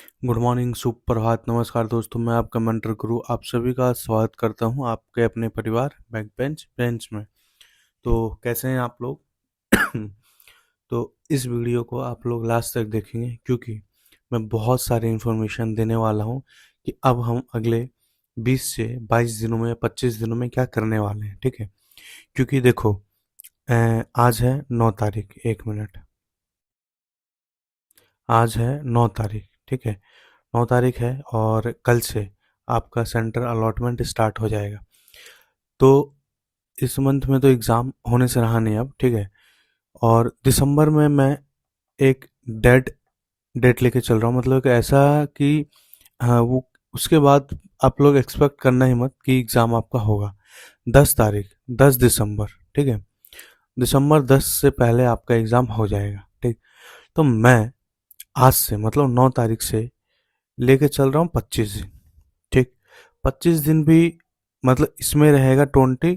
Good morning, सुप्रभात, नमस्कार दोस्तों। मैं आपका मेंटर गुरु आप सभी का स्वागत करता हूं आपके अपने परिवार बैक बेंच में। तो कैसे हैं आप लोग? तो इस वीडियो को आप लोग लास्ट तक देखेंगे क्योंकि मैं बहुत सारी इन्फॉर्मेशन देने वाला हूं कि अब हम अगले 20 से 22 दिनों में 25 दिनों में क्या करने वाले हैं। ठीक है, क्योंकि देखो आज है 9 तारीख। एक मिनट, आज है 9 तारीख। ठीक है, 9 तारीख है और कल से आपका सेंटर अलॉटमेंट स्टार्ट हो जाएगा। तो इस मंथ में तो एग्ज़ाम होने से रहा नहीं अब। ठीक है, और दिसंबर में मैं एक डेड डेट लेके चल रहा हूँ, मतलब कि ऐसा कि हाँ वो उसके बाद आप लोग एक्सपेक्ट करना ही मत कि एग्ज़ाम आपका होगा 10 तारीख, 10 दिसंबर। ठीक है, दिसंबर 10 से पहले आपका एग्ज़ाम हो जाएगा। ठीक, तो मैं आज से मतलब 9 तारीख से लेके चल रहा हूँ 25 दिन। ठीक, 25 दिन भी मतलब इसमें रहेगा 20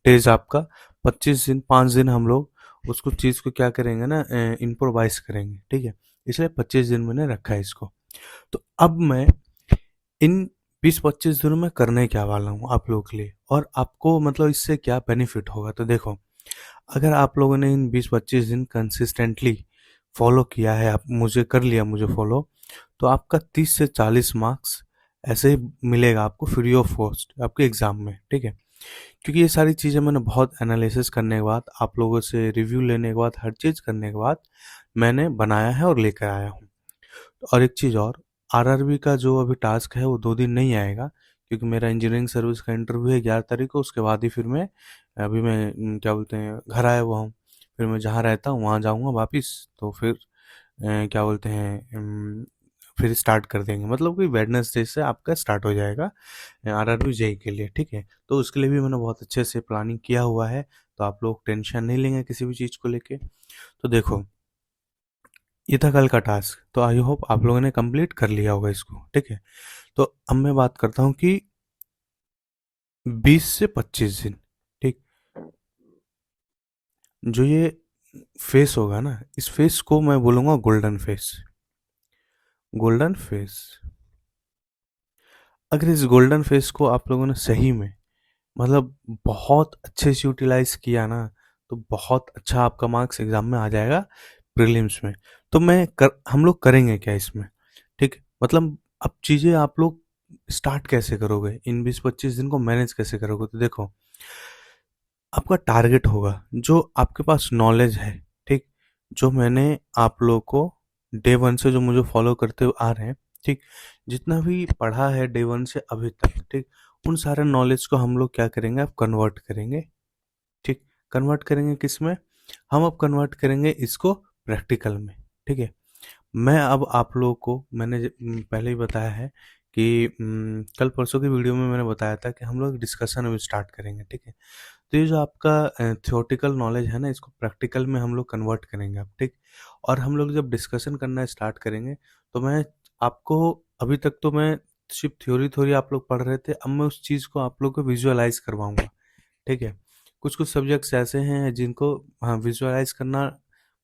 डेज आपका। 25 दिन, 5 दिन हम लोग उसको चीज़ को क्या करेंगे ना, इम्प्रोवाइज करेंगे। ठीक है, इसलिए 25 दिन मैंने रखा है इसको। तो अब मैं इन 20-25 दिनों में करने क्या वाला हूँ आप लोगों के लिए, और आपको मतलब इससे क्या बेनिफिट होगा। तो देखो, अगर आप लोगों ने इन 20-25 दिन कंसिस्टेंटली फॉलो किया है, आप मुझे कर लिया मुझे फॉलो, तो आपका 30 से 40 मार्क्स ऐसे ही मिलेगा आपको फ्री ऑफ कॉस्ट आपके एग्ज़ाम में। ठीक है, क्योंकि ये सारी चीज़ें मैंने बहुत एनालिसिस करने के बाद, आप लोगों से रिव्यू लेने के बाद, हर चीज़ करने के बाद मैंने बनाया है और लेकर आया हूँ। और एक चीज़ और, आरआरबी का जो अभी टास्क है वो 2 दिन नहीं आएगा, क्योंकि मेरा इंजीनियरिंग सर्विस का इंटरव्यू है 11 तारीख को। उसके बाद ही फिर मैं अभी मैं क्या बोलते हैं, घर आया हुआ हूँ। फिर मैं जहाँ रहता हूँ वहाँ जाऊँगा वापस। तो फिर क्या बोलते हैं, फिर स्टार्ट कर देंगे, मतलब कि वेडनेसडे से आपका स्टार्ट हो जाएगा आरआरबी जेई के लिए। ठीक है, तो उसके लिए भी मैंने बहुत अच्छे से प्लानिंग किया हुआ है, तो आप लोग टेंशन नहीं लेंगे किसी भी चीज़ को लेके। तो देखो, ये था कल का टास्क, तो आई होप आप लोगों ने कंप्लीट कर लिया होगा इसको। ठीक है, तो अब मैं बात करता हूँ कि 20 से 25 दिन। ठीक, जो ये फेस होगा ना, इस फेस को मैं बोलूँगा गोल्डन फेस। गोल्डन फेस, अगर इस गोल्डन फेस को आप लोगों ने सही में मतलब बहुत अच्छे से यूटिलाइज किया ना, तो बहुत अच्छा आपका मार्क्स एग्जाम में आ जाएगा प्रीलिम्स में। तो हम लोग करेंगे क्या इसमें? ठीक, मतलब अब चीज़ें आप लोग स्टार्ट कैसे करोगे, इन 20-25 दिन को मैनेज कैसे करोगे? तो देखो, आपका टारगेट होगा जो आपके पास नॉलेज है। ठीक, जो मैंने आप लोगों को डे वन से जो मुझे फॉलो करते हुए आ रहे हैं, ठीक, जितना भी पढ़ा है डे वन से अभी तक, ठीक, उन सारे नॉलेज को हम लोग क्या करेंगे, अब कन्वर्ट करेंगे। ठीक, कन्वर्ट करेंगे किस में? हम अब कन्वर्ट करेंगे इसको प्रैक्टिकल में। ठीक है, मैं अब आप लोगों को मैंने पहले ही बताया है कि कल परसों की वीडियो में मैंने बताया था कि हम लोग डिस्कशन अभी स्टार्ट करेंगे। ठीक है, तो ये जो आपका थियोरेटिकल नॉलेज है ना, इसको प्रैक्टिकल में हम लोग कन्वर्ट करेंगे अब। ठीक, और हम लोग जब डिस्कशन करना स्टार्ट करेंगे, तो मैं आपको, अभी तक तो मैं सिर्फ थ्योरी थ्योरी आप लोग पढ़ रहे थे, अब मैं उस चीज़ को आप लोग को विजुअलाइज करवाऊंगा। ठीक है, कुछ कुछ सब्जेक्ट्स ऐसे हैं जिनको हाँ विजुअलाइज करना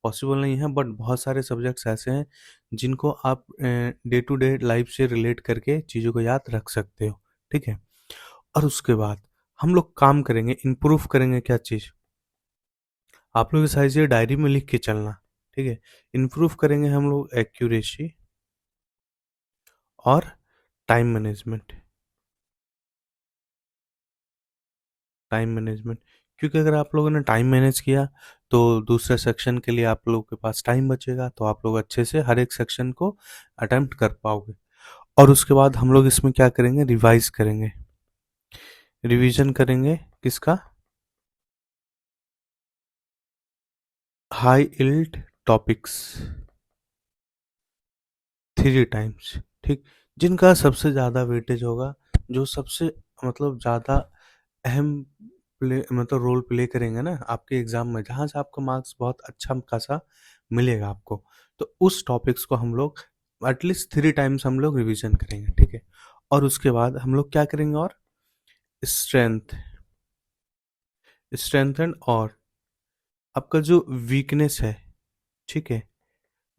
पॉसिबल नहीं है, बट बहुत सारे सब्जेक्ट्स ऐसे हैं जिनको आप डे टू डे लाइफ से रिलेट करके चीज़ों को याद रख सकते हो। ठीक है, और उसके बाद हम लोग काम करेंगे, इम्प्रूव करेंगे क्या चीज़, आप लोग सारी चीज़ें डायरी में लिख के चलना। ठीक है, इम्प्रूव करेंगे हम लोग एक्यूरेसी और टाइम मैनेजमेंट। टाइम मैनेजमेंट, क्योंकि अगर आप लोगों ने टाइम मैनेज किया, तो दूसरे सेक्शन के लिए आप लोगों के पास टाइम बचेगा, तो आप लोग अच्छे से हर एक सेक्शन को अटेम्प्ट कर पाओगे। और उसके बाद हम लोग इसमें क्या करेंगे, रिवाइज करेंगे, रिवीजन करेंगे किसका, हाई इल्ड टॉपिक्स 3 टाइम्स। ठीक, जिनका सबसे ज़्यादा वेटेज होगा, जो सबसे मतलब ज़्यादा अहम प्ले मतलब रोल प्ले करेंगे ना आपके एग्जाम में, जहाँ से आपका मार्क्स बहुत अच्छा खासा मिलेगा आपको, तो उस टॉपिक्स को हम लोग एटलीस्ट 3 टाइम्स हम लोग रिवीजन करेंगे। ठीक है, और उसके बाद हम लोग क्या करेंगे, और स्ट्रेंथ स्ट्रेंथन और आपका जो वीकनेस है, ठीक है,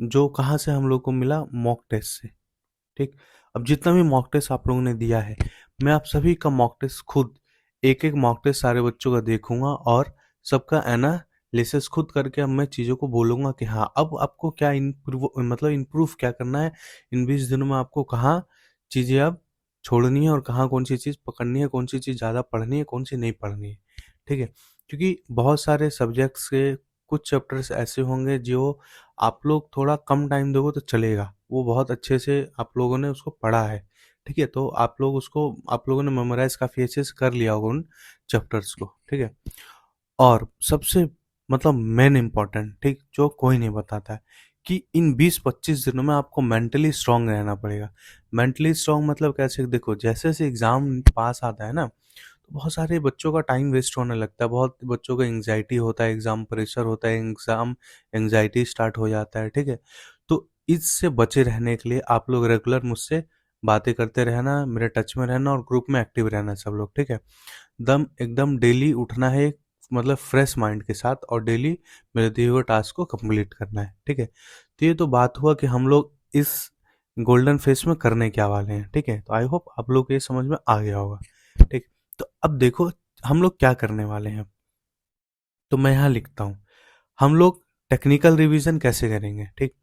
जो कहाँ से हम लोग को मिला, मॉक टेस्ट से। ठीक। अब जितना भी मॉक टेस्ट आप लोगों ने दिया है, मैं आप सभी का मॉक टेस्ट खुद एक एक मॉक टेस्ट सारे बच्चों का देखूंगा और सबका एनालिसिस खुद करके अब मैं चीज़ों को बोलूंगा कि हाँ, अब आपको क्या इम्प्रूव मतलब इम्प्रूव क्या करना है इन 20 दिनों में, आपको कहाँ चीज़ें अब छोड़नी है और कहाँ कौन सी चीज़ पकड़नी है, कौन सी चीज़ ज़्यादा पढ़नी है, कौन सी नहीं पढ़नी है। ठीक है, क्योंकि बहुत सारे सब्जेक्ट्स के कुछ चैप्टर्स ऐसे होंगे जो आप लोग थोड़ा कम टाइम दोगे तो चलेगा, वो बहुत अच्छे से आप लोगों ने उसको पढ़ा है। ठीक है, तो आप लोगों ने मेमोराइज काफ़ी अच्छे से कर लिया होगा उन चैप्टर्स को। ठीक है, और सबसे मतलब मेन इम्पोर्टेंट, ठीक, जो कोई नहीं बताता है कि इन 20-25 दिनों में आपको मेंटली स्ट्रांग रहना पड़ेगा। मेंटली स्ट्रांग मतलब कैसे, देखो जैसे जैसे एग्जाम पास आता है ना, तो बहुत सारे बच्चों का टाइम वेस्ट होने लगता है, बहुत बच्चों को एंग्जाइटी होता है, एग्जाम प्रेशर होता है, एग्जाम एंग्जाइटी स्टार्ट हो जाता है। ठीक है, तो इससे बचे रहने के लिए आप लोग रेगुलर मुझसे बातें करते रहना, मेरे टच में रहना और ग्रुप में एक्टिव रहना सब लोग। ठीक है, दम एकदम डेली उठना है, मतलब फ्रेश माइंड के साथ, और डेली मेरे दिए हुए टास्क को कंप्लीट करना है। ठीक है, तो ये तो बात हुआ कि हम लोग इस गोल्डन फेस में करने क्या वाले हैं। ठीक है, तो आई होप आप लोग को ये समझ में आ गया होगा। ठीक, तो अब देखो हम लोग क्या करने वाले हैं। तो मैं यहाँ लिखता हूँ, हम लोग टेक्निकल रिवीजन कैसे करेंगे। ठीक,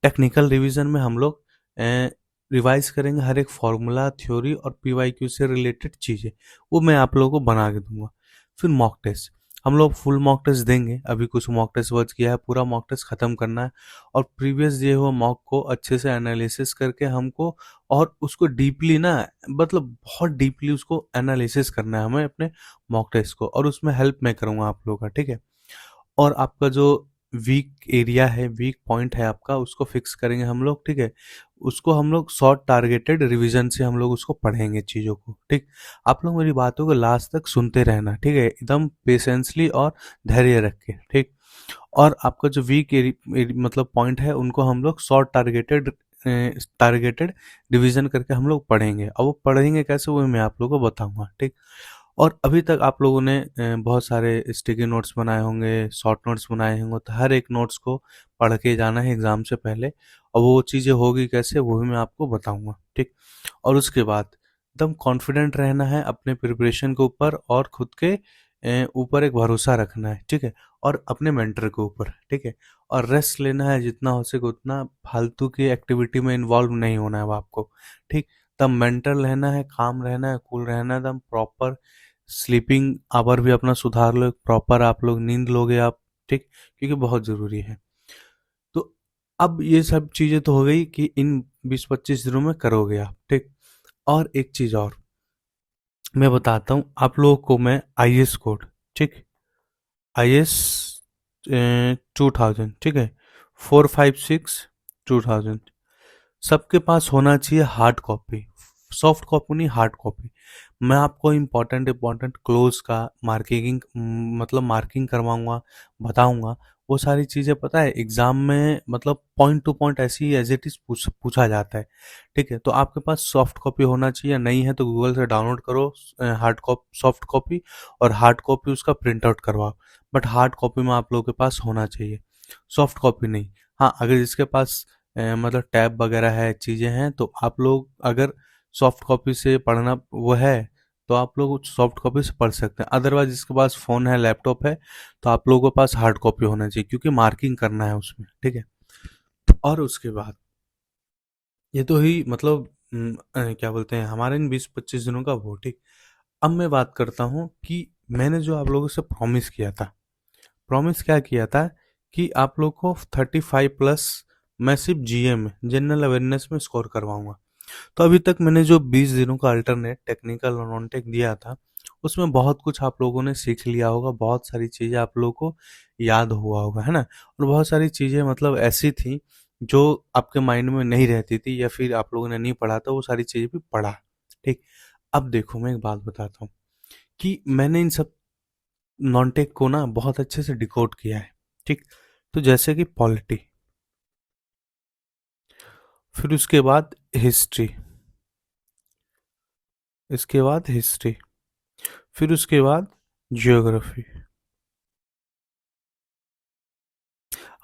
टेक्निकल रिवीजन में हम लोग रिवाइज करेंगे हर एक फॉर्मूला, थ्योरी और पीवाईक्यू से रिलेटेड चीज़ें, वो मैं आप लोगों को बना के दूंगा। फिर मॉक टेस्ट, हम लोग फुल मॉक टेस्ट देंगे, अभी कुछ मॉक टेस्ट बच गया है, पूरा मॉक टेस्ट खत्म करना है और प्रीवियस दिए हुए मॉक को अच्छे से एनालिसिस करके हमको, और उसको डीपली ना, मतलब बहुत डीपली उसको एनालिसिस करना है हमें अपने मॉक टेस्ट को, और उसमें हेल्प मैं करूँगा आप लोगों का। ठीक है, और आपका जो वीक एरिया है, वीक पॉइंट है आपका, उसको फिक्स करेंगे हम लोग। ठीक है, उसको हम लोग शॉर्ट टारगेटेड रिवीजन से हम लोग उसको पढ़ेंगे चीज़ों को। ठीक, आप लोग मेरी बातों को लास्ट तक सुनते रहना। ठीक है, एकदम पेशेंसली और धैर्य रख के। ठीक, और आपका जो मतलब पॉइंट है, उनको हम लोग शॉर्ट टारगेटेड डिवीजन करके हम लोग पढ़ेंगे, और वो पढ़ेंगे कैसे वो मैं आप लोगों को बताऊंगा। ठीक, और अभी तक आप लोगों ने बहुत सारे स्टिकी नोट्स बनाए होंगे, शॉर्ट नोट्स बनाए होंगे, तो हर एक नोट्स को पढ़ के जाना है एग्ज़ाम से पहले, और वो चीज़ें होगी कैसे वो भी मैं आपको बताऊंगा। ठीक, और उसके बाद एकदम कॉन्फिडेंट रहना है अपने प्रिपरेशन के ऊपर, और खुद के ऊपर एक भरोसा रखना है। ठीक है, और अपने मेंटर के ऊपर। ठीक है, और रेस्ट लेना है जितना हो सके उतना, फालतू की एक्टिविटी में इन्वॉल्व नहीं होना है अब आपको। ठीक, तब मेंटल रहना है, काम रहना है, कूल रहना है, एकदम प्रॉपर स्लीपिंग आवर भी अपना सुधार लो, प्रॉपर आप लोग नींद लोगे आप। ठीक, क्योंकि बहुत ज़रूरी है। तो अब ये सब चीज़ें तो हो गई कि इन 20-25 दिनों में करोगे आप। ठीक, और एक चीज़ और मैं बताता हूँ आप लोगों को, मैं आईएएस कोड, ठीक, आईएएस 2000, ठीक है, 456 2000, सबके पास होना चाहिए हार्ड कॉपी, सॉफ्ट कॉपी नहीं, हार्ड कॉपी। मैं आपको इम्पोर्टेंट इम्पोर्टेंट क्लोज का मार्किंग, मतलब मार्किंग करवाऊंगा, बताऊंगा। वो सारी चीज़ें पता है एग्जाम में, मतलब पॉइंट टू पॉइंट ऐसी एज इट इज पूछा जाता है। ठीक है, तो आपके पास सॉफ्ट कॉपी होना चाहिए, नहीं है तो गूगल से डाउनलोड करो हार्ड कॉपी, सॉफ्ट कॉपी, और हार्ड कॉपी उसका प्रिंट आउट करवाओ। बट हार्ड कॉपी में आप लोगों के पास होना चाहिए, सॉफ्ट कॉपी नहीं। हाँ, अगर जिसके पास मतलब टैब वगैरह है, चीज़ें हैं, तो आप लोग अगर सॉफ्ट कॉपी से पढ़ना वो है, तो आप लोग सॉफ्ट कॉपी से पढ़ सकते हैं। अदरवाइज जिसके पास फ़ोन है, लैपटॉप है, तो आप लोगों के पास हार्ड कॉपी होना चाहिए, क्योंकि मार्किंग करना है उसमें। ठीक है, और उसके बाद ये तो ही मतलब क्या बोलते हैं हमारे इन 20-25 दिनों का वो। ठीक, अब मैं बात करता हूँ कि मैंने जो आप लोगों से प्रॉमिस किया था, प्रॉमिस क्या किया था कि आप लोग को 35+ मैं सिर्फ जीए में, जनरल अवेयरनेस में स्कोर करवाऊंगा। तो अभी तक मैंने जो 20 दिनों का अल्टरनेट टेक्निकल और नॉन टेक दिया था, उसमें बहुत कुछ आप लोगों ने सीख लिया होगा, बहुत सारी चीज़ें आप लोगों को याद हुआ होगा, है ना, और बहुत सारी चीज़ें मतलब ऐसी थी जो आपके माइंड में नहीं रहती थी, या फिर आप लोगों ने नहीं पढ़ा था, वो सारी चीज़ें भी पढ़ा। ठीक, अब देखो मैं एक बात बताता हूँ कि मैंने इन सब नॉन टेक को ना बहुत अच्छे से डिकोड किया है। ठीक, तो जैसे कि पॉलिटी, फिर उसके बाद हिस्ट्री, इसके बाद हिस्ट्री, फिर उसके बाद जियोग्राफी।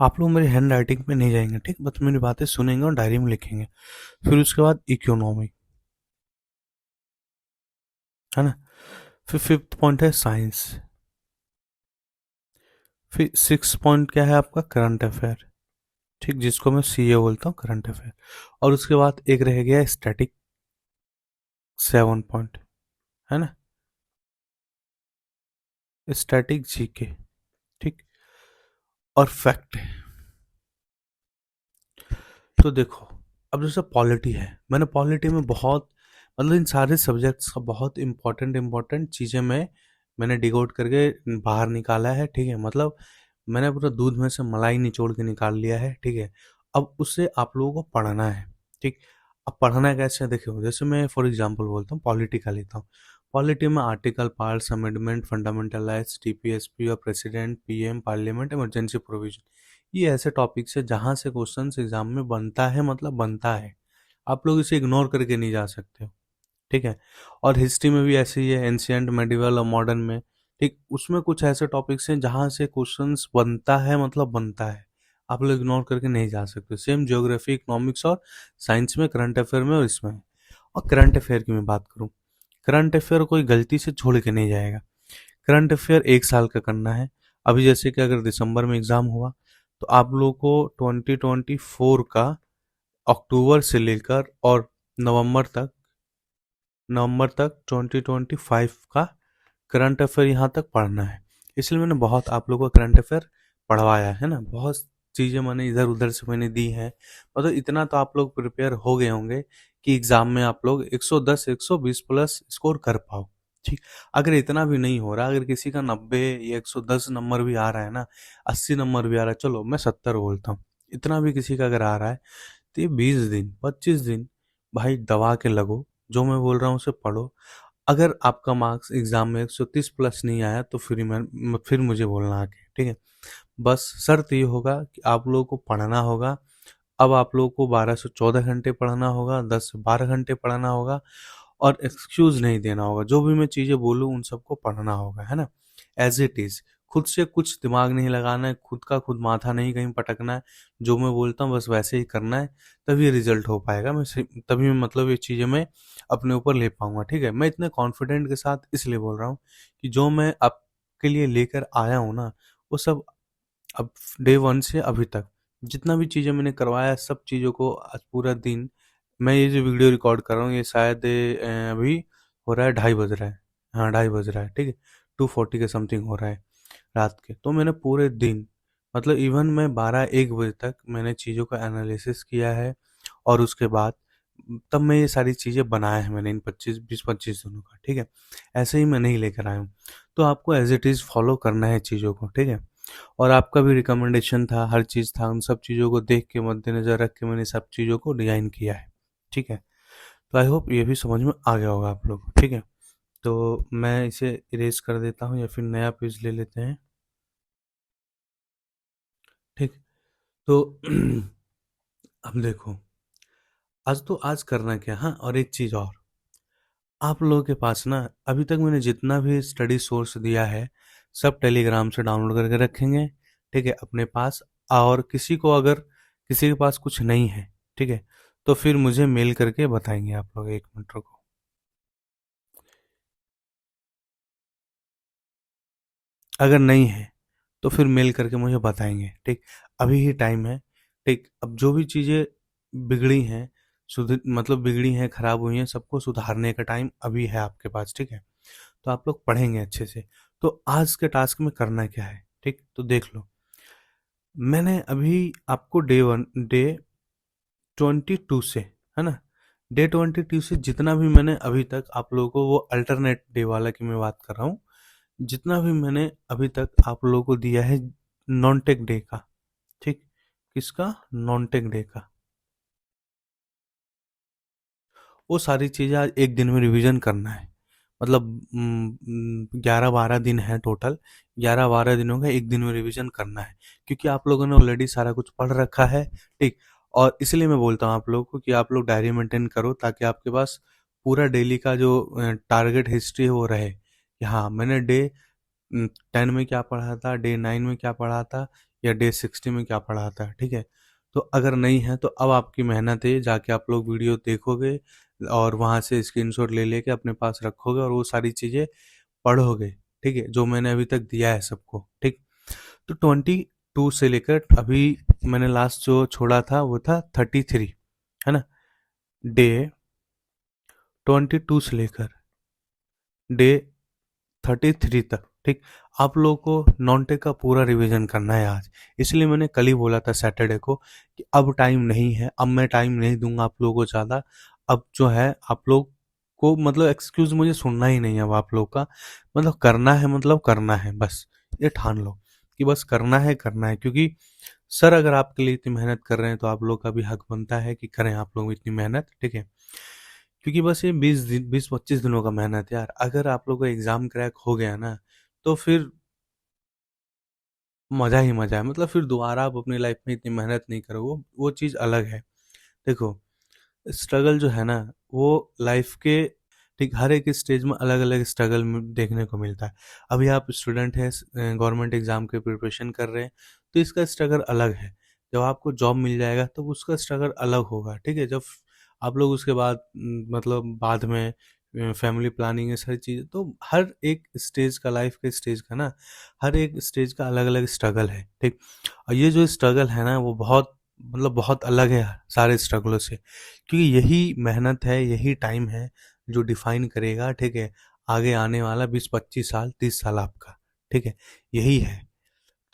आप लोग मेरी हैंड राइटिंग पे नहीं जाएंगे, ठीक, बस मेरी बातें सुनेंगे और डायरी में लिखेंगे। फिर उसके बाद इकोनॉमी, है ना। फिर फिफ्थ पॉइंट है साइंस। फिर सिक्स पॉइंट क्या है आपका, करंट अफेयर, ठीक, जिसको मैं सीए बोलता हूँ, करंट अफेयर। और उसके बाद एक रह गया स्टैटिक, सेवन पॉइंट, है ना, स्टैटिक जीके, ठीक। और फैक्ट। तो देखो, अब जैसे पॉलिटी है, मैंने पॉलिटी में बहुत, मतलब इन सारे सब्जेक्ट्स का बहुत इंपॉर्टेंट इंपॉर्टेंट चीज़ें मैंने डिकोड करके बाहर निकाला है, ठीक है। मतलब मैंने पूरा दूध में से मलाई निचोड़ के निकाल लिया है, ठीक है। अब उससे आप लोगों को पढ़ना है, ठीक। अब पढ़ना कैसे है, देखो, जैसे मैं फॉर एग्जांपल बोलता हूँ, पॉलिटी का लेता हूँ। पॉलिटी में article, parts, amendment, fundamental rights, TPSP और president, PM, parliament, emergency provision, ये ऐसे टॉपिक्स है जहाँ से क्वेश्चंस एग्जाम में बनता है, मतलब बनता है। आप लोग इसे इग्नोर करके नहीं जा सकते हो, ठीक है। और हिस्ट्री में भी ऐसे ही है, एंशियंट, मेडिवल और मॉडर्न में, ठीक, उसमें कुछ ऐसे टॉपिक्स हैं जहाँ से क्वेश्चंस बनता है, मतलब बनता है। आप लोग इग्नोर करके नहीं जा सकते। सेम ज्योग्राफी, इकोनॉमिक्स और साइंस में, करंट अफेयर में और इसमें। और करंट अफेयर की मैं बात करूँ, करंट अफेयर कोई गलती से छोड़ के नहीं जाएगा। करंट अफेयर एक साल का करना है। अभी जैसे कि अगर दिसंबर में एग्जाम हुआ, तो आप लोगों को 2024 का अक्टूबर से लेकर और नवंबर तक, 2025 का करंट अफेयर यहाँ तक पढ़ना है। इसलिए मैंने बहुत आप लोगों को करंट अफेयर पढ़वाया है ना, बहुत चीज़ें मैंने इधर उधर से मैंने दी हैं। मतलब इतना तो आप लोग प्रिपेयर हो गए होंगे कि एग्जाम में आप लोग 110 120 प्लस स्कोर कर पाओ, ठीक। अगर इतना भी नहीं हो रहा, अगर किसी का 90 या 110 नंबर भी आ रहा है ना, 80 नंबर भी आ रहा है, चलो मैं 70 बोलता हूँ, इतना भी किसी का अगर आ रहा है, तो ये 20 दिन 25 दिन भाई दबा के लगो, जो मैं बोल रहा हूँ उसे पढ़ो। अगर आपका मार्क्स एग्जाम में 130 प्लस नहीं आया, तो फिर मुझे बोलना आके, ठीक है। बस शर्त ये होगा कि आप लोगों को पढ़ना होगा। अब आप लोगों को 12 से 14 घंटे पढ़ना होगा, 10 से 12 घंटे पढ़ना होगा, और एक्सक्यूज नहीं देना होगा। जो भी मैं चीज़ें बोलूँ उन सबको पढ़ना होगा, है ना, एज इट इज़। खुद से कुछ दिमाग नहीं लगाना है, खुद का खुद माथा नहीं कहीं पटकना है। जो मैं बोलता हूँ बस वैसे ही करना है, तभी रिजल्ट हो पाएगा। तभी मतलब ये चीज़ें मैं अपने ऊपर ले पाऊंगा, ठीक है। मैं इतने कॉन्फिडेंट के साथ इसलिए बोल रहा हूँ कि जो मैं आपके लिए लेकर आया हूँ ना, वो सब अब डे वन से अभी तक जितना भी चीज़ें मैंने करवाया, सब चीज़ों को आज पूरा दिन, मैं ये जो वीडियो रिकॉर्ड कर रहा हूँ, ये शायद अभी हो रहा है 2:30 बज रहा है। हाँ, 2:30 बज रहा है, ठीक है। 2:40 के समथिंग हो रहा है रात के। तो मैंने पूरे दिन, मतलब इवन मैं 12-1 बजे तक मैंने चीज़ों का एनालिसिस किया है। और उसके बाद तब मैं ये सारी चीज़ें बनाया है मैंने, इन 25 दिनों का, ठीक है। ऐसे ही मैं नहीं लेकर आया हूँ। तो आपको एज इट इज़ फॉलो करना है चीज़ों को, ठीक है। और आपका भी रिकमेंडेशन था, हर चीज़ था, उन सब चीज़ों को देख के मद्देनज़र रख के मैंने सब चीज़ों को डिज़ाइन किया है, ठीक है। तो आई होप ये भी समझ में आ गया होगा आप लोग को, ठीक है। तो मैं इसे इरेज कर देता हूँ या फिर नया पेज ले लेते हैं, ठीक। तो अब देखो, आज तो आज करना क्या, हाँ, और एक चीज़ और, आप लोगों के पास ना अभी तक मैंने जितना भी स्टडी सोर्स दिया है, सब टेलीग्राम से डाउनलोड करके रखेंगे, ठीक है, अपने पास। और किसी को अगर किसी के पास कुछ नहीं है, ठीक है, तो फिर मुझे मेल करके बताएंगे आप लोग। एक मिनट रुको, अगर नहीं है तो फिर मेल करके मुझे बताएंगे, ठीक। अभी ही टाइम है, ठीक। अब जो भी चीज़ें बिगड़ी हैं, मतलब बिगड़ी हैं, खराब हुई हैं, सबको सुधारने का टाइम अभी है आपके पास, ठीक है। तो आप लोग पढ़ेंगे अच्छे से। तो आज के टास्क में करना क्या है, ठीक, तो देख लो। मैंने अभी आपको डे 22 से, है ना, डे 22 से जितना भी मैंने अभी तक आप लोगों को, वो अल्टरनेट डे वाला की मैं बात कर रहा हूँ, जितना भी मैंने अभी तक आप लोगों को दिया है नॉन टेक डे का, ठीक। किसका, नॉन टेक डे का। वो सारी चीज़ें आज एक दिन में रिवीजन करना है। मतलब 11-12 दिन है टोटल, 11-12 दिनों का एक दिन में रिवीजन करना है। क्योंकि आप लोगों ने ऑलरेडी सारा कुछ पढ़ रखा है, ठीक। और इसलिए मैं बोलता हूँ आप लोगों को कि आप लोग डायरी मेंटेन करो, ताकि आपके पास पूरा डेली का जो टारगेट हिस्ट्री है वो रहे कि हाँ, मैंने डे 10 में क्या पढ़ा था, डे 9 में क्या पढ़ा था, या डे 60 में क्या पढ़ा था, ठीक है। तो अगर नहीं है तो अब आपकी मेहनत है, जाके आप लोग वीडियो देखोगे और वहाँ से स्क्रीनशॉट ले लेके अपने पास रखोगे और वो सारी चीज़ें पढ़ोगे, ठीक है, जो मैंने अभी तक दिया है सबको, ठीक। तो 22 से लेकर अभी मैंने लास्ट जो छोड़ा था वो था 33, है ना। डे 22 से लेकर डे 33 तक, ठीक। आप लोगों को नॉन टेक का पूरा रिवीजन करना है आज। इसलिए मैंने कल ही बोला था सैटरडे को कि अब टाइम नहीं है, अब मैं टाइम नहीं दूंगा आप लोगों को ज़्यादा। अब जो है आप लोग को मतलब एक्सक्यूज मुझे सुनना ही नहीं है अब आप लोग का। मतलब करना है बस। ये ठान लो कि बस करना है, क्योंकि सर अगर आपके लिए इतनी मेहनत कर रहे हैं तो आप लोग का भी हक बनता है कि करें आप लोग इतनी मेहनत, ठीक है। क्योंकि बस ये 20-25 दिनों का मेहनत है यार। अगर आप लोग का एग्जाम क्रैक हो गया ना तो फिर मजा ही मजा है। मतलब फिर दोबारा आप अपनी लाइफ में इतनी मेहनत नहीं करो, वो चीज़ अलग है। देखो, स्ट्रगल जो है ना वो लाइफ के, ठीक, हर एक स्टेज में अलग अलग स्ट्रगल देखने को मिलता है। अभी आप स्टूडेंट हैं, गवर्नमेंट एग्जाम के प्रिपरेशन कर रहे हैं, तो इसका स्ट्रगल अलग है। जब आपको जॉब मिल जाएगा तो उसका स्ट्रगल अलग होगा, ठीक है। जब आप लोग उसके बाद मतलब बाद में फैमिली प्लानिंग, ये सारी चीज़ें, तो हर एक स्टेज का, लाइफ के स्टेज का ना, हर एक स्टेज का अलग अलग स्ट्रगल है, ठीक। और ये जो स्ट्रगल है ना वो बहुत बहुत अलग है सारे स्ट्रगलों से, क्योंकि यही मेहनत है, यही टाइम है जो डिफाइन करेगा, ठीक है, आगे आने वाला 20-25 साल, 30 साल आपका, ठीक है, यही है।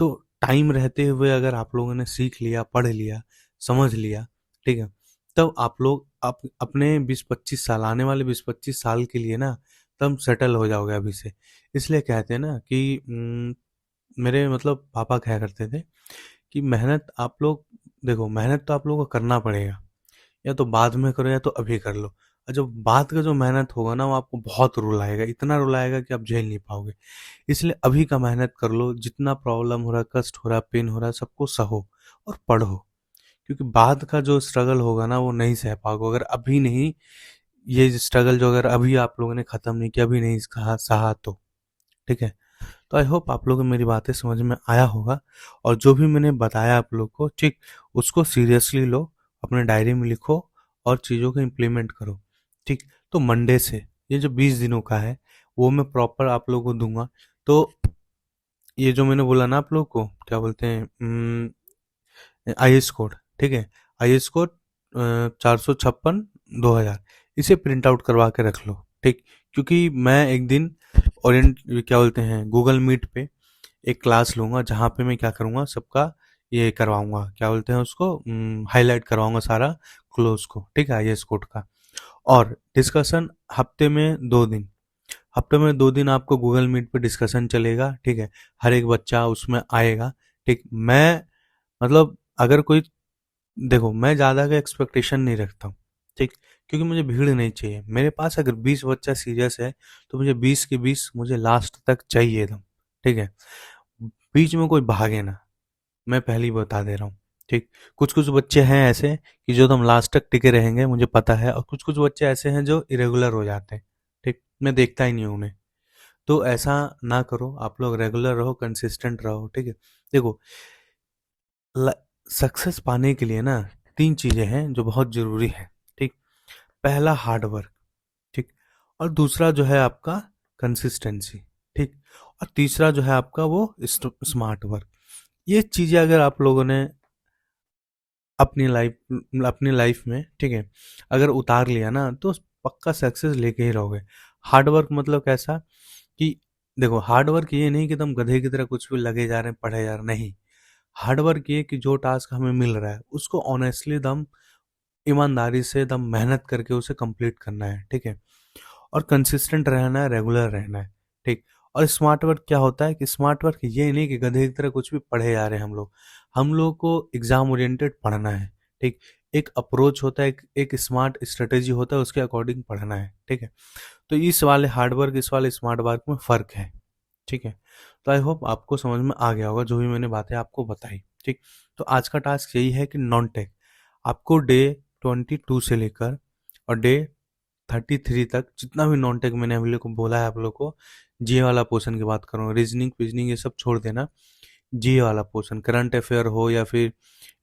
तो टाइम रहते हुए अगर आप लोगों ने सीख लिया, पढ़ लिया, समझ लिया, ठीक है, तब आप लोग अपने 20-25 साल, आने वाले 20-25 साल के लिए ना तब सेटल हो जाओगे अभी से। इसलिए कहते हैं ना कि मेरे मतलब पापा कहा करते थे कि मेहनत आप लोग, देखो मेहनत तो आप लोगों को करना पड़ेगा, या तो बाद में करो या तो अभी कर लो। और जब बाद का जो मेहनत होगा ना वो आपको बहुत रुलाएगा, इतना रुलाएगा कि आप झेल नहीं पाओगे। इसलिए अभी का मेहनत कर लो, जितना प्रॉब्लम हो रहा, कष्ट हो रहा, पेन हो रहा, सबको सहो और पढ़ो। क्योंकि बाद का जो स्ट्रगल होगा ना वो नहीं सह पाओगे अगर अभी नहीं, ये स्ट्रगल जो अगर अभी आप लोगों ने खत्म नहीं किया, अभी नहीं कहा सहा तो, ठीक है। तो आई होप आप लोगों को मेरी बातें समझ में आया होगा, और जो भी मैंने बताया आप लोग को, ठीक, उसको सीरियसली लो, अपने डायरी में लिखो और चीज़ों को इम्प्लीमेंट करो, ठीक। तो मंडे से ये जो 20 दिनों का है वो मैं प्रॉपर आप लोगों को दूंगा। तो ये जो मैंने बोला ना आप लोग को, क्या बोलते हैं, आईएएस कोड, ठीक है, आईएएस कोड 456/2000, इसे प्रिंट आउट करवा के रख लो, ठीक। क्योंकि मैं एक दिन ओरिएंट क्या बोलते हैं गूगल मीट पे एक क्लास लूंगा जहाँ पे मैं क्या करूँगा, सबका ये करवाऊंगा, क्या बोलते हैं उसको, हाईलाइट करवाऊंगा सारा क्लोज को, ठीक है, आईएएस कोड का। और डिस्कशन हफ्ते में 2 दिन आपको गूगल मीट पे डिस्कशन चलेगा, ठीक है। हर एक बच्चा उसमें आएगा, ठीक। मैं मतलब अगर कोई, देखो मैं ज़्यादा का एक्सपेक्टेशन नहीं रखता हूँ, ठीक, क्योंकि मुझे भीड़ नहीं चाहिए। मेरे पास अगर 20 बच्चा सीरियस है तो मुझे 20 के 20 मुझे लास्ट तक चाहिए एकदम, ठीक है। बीच में कोई भागे ना, मैं पहले ही बता दे रहा हूँ, ठीक। कुछ कुछ बच्चे हैं ऐसे कि जो एकदम लास्ट तक टिके रहेंगे, मुझे पता है, और कुछ कुछ बच्चे ऐसे हैं जो इरेगुलर हो जाते हैं, ठीक, मैं देखता ही नहीं हूँ उन्हें। तो ऐसा ना करो, आप लोग रेगुलर रहो, कंसिस्टेंट रहो, ठीक है। देखो, सक्सेस पाने के लिए ना 3 चीजें हैं जो बहुत जरूरी है, ठीक। पहला हार्ड वर्क, ठीक। और दूसरा जो है आपका कंसिस्टेंसी, ठीक। और तीसरा जो है आपका वो स्मार्ट वर्क। ये चीजें अगर आप लोगों ने अपनी लाइफ में, ठीक है, अगर उतार लिया ना तो पक्का सक्सेस लेके ही रहोगे। हार्ड वर्क मतलब कैसा कि, देखो हार्ड वर्क ये नहीं कि तुम गधे की तरह कुछ भी लगे जा रहे हैं, पढ़े जा रहे हैं, नहीं। हार्ड वर्क ये कि जो टास्क हमें मिल रहा है उसको ऑनेस्टली दम ईमानदारी से दम मेहनत करके उसे कंप्लीट करना है, ठीक है। और कंसिस्टेंट रहना है, रेगुलर रहना है, ठीक। और स्मार्ट वर्क क्या होता है कि स्मार्ट वर्क ये नहीं कि गधे की तरह कुछ भी पढ़े जा रहे हैं हम लोग को एग्जाम ओरिएंटेड पढ़ना है, ठीक। एक अप्रोच होता है, एक स्मार्ट स्ट्रेटेजी होता है, उसके अकॉर्डिंग पढ़ना है, ठीक है। तो इस वाले हार्ड वर्क, इस वाले स्मार्ट वर्क में फ़र्क है, ठीक है। तो आई होप आपको समझ में आ गया होगा जो भी मैंने बातें आपको बताई, ठीक। तो आज का टास्क यही है कि नॉन टेक आपको डे 22 से लेकर और डे 33 तक जितना भी नॉन टेक मैंने अभी लोग को बोला है, आप लोग को जी वाला पोर्शन की बात करूँ, रीजनिंग फिजनिंग ये सब छोड़ देना, जी वाला पोर्शन, करंट अफेयर हो या फिर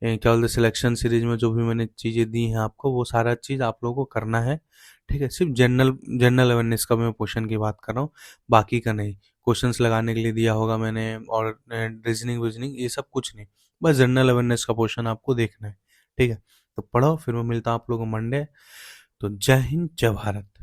क्या बोलते सिलेक्शन सीरीज में जो भी मैंने चीज़ें दी हैं आपको, वो सारा चीज़ आप लोगों को करना है। ठीक है, सिर्फ जनरल जनरल अवेयरनेस का मैं क्वेश्चन की बात कर रहा हूँ, बाकी का नहीं। क्वेश्चंस लगाने के लिए दिया होगा मैंने, और रीजनिंग विजनिंग ये सब कुछ नहीं, बस जनरल अवेयरनेस का पोर्शन आपको देखना है। ठीक है, तो पढ़ो, फिर मैं मिलता हूँ आप लोगों को मंडे। तो जय हिंद, जय भारत।